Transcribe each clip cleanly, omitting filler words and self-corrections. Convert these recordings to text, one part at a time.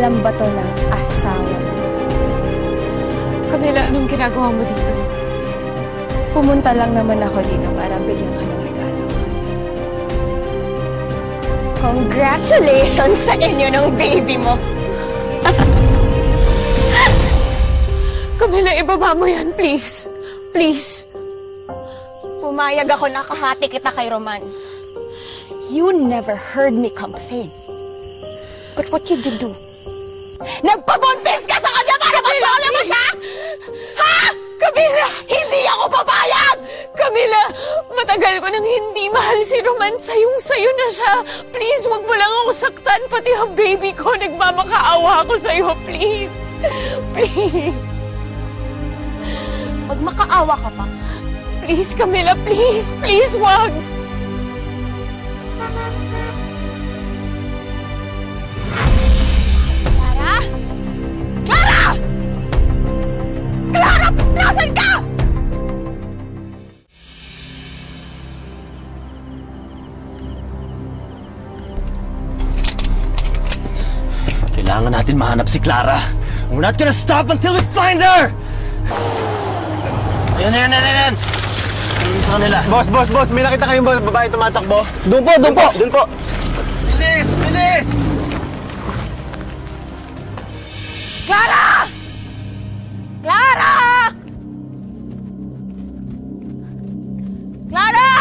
Alam ba to ng asawa mo? Camila, anong ginagawa mo dito? Pumunta lang naman ako dito para bigyan ka ng regalo. Congratulations sa inyo ng baby mo! Camila, ibaba mo yan, please. Please. Pumayag ako na kahati kita kay Roman. You never heard me complain. But what you did do? Nagpabuntis ka sa kanya para magsolo mo siya? Ha? Camila! Hindi ako papayag! Camila, matagal ko nang hindi mahal si Roman. Sayong-sayo na siya. Please, wag mo lang ako saktan. Pati ang baby ko, nagmamakaawa ako sa'yo. Please. Please. Pag makaawa ka pa. Please, Camila, please. Please, wag. Clara? Clara! Clara, nasan ka? Kailangan natin mahanap si Clara. We're not gonna stop until we find her! Ayan! Sa kanila. Boss, may nakita kayong babae tumatakbo? Doon po! Bilis! Clara! Clara! Clara!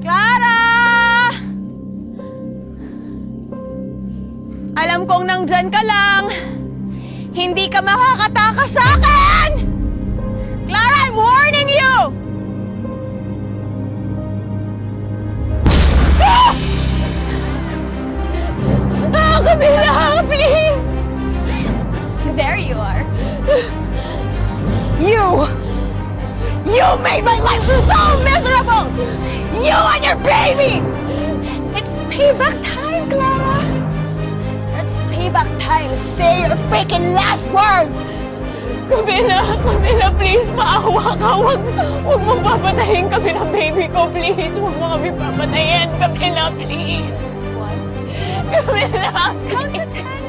Clara! Alam kong nandyan ka lang. Hindi ka makakatakas sa akin! Clara, I'm warning you! Camila, please! There you are. You made my life so miserable! You and your baby! It's payback time, Clara! It's payback time. Say your freaking last words! Camila, please, maawa ka. Huwag mong papatayin kami ng baby ko, please. Huwag mo kami papatayin. Camila, please. One. Camila, Count to 10.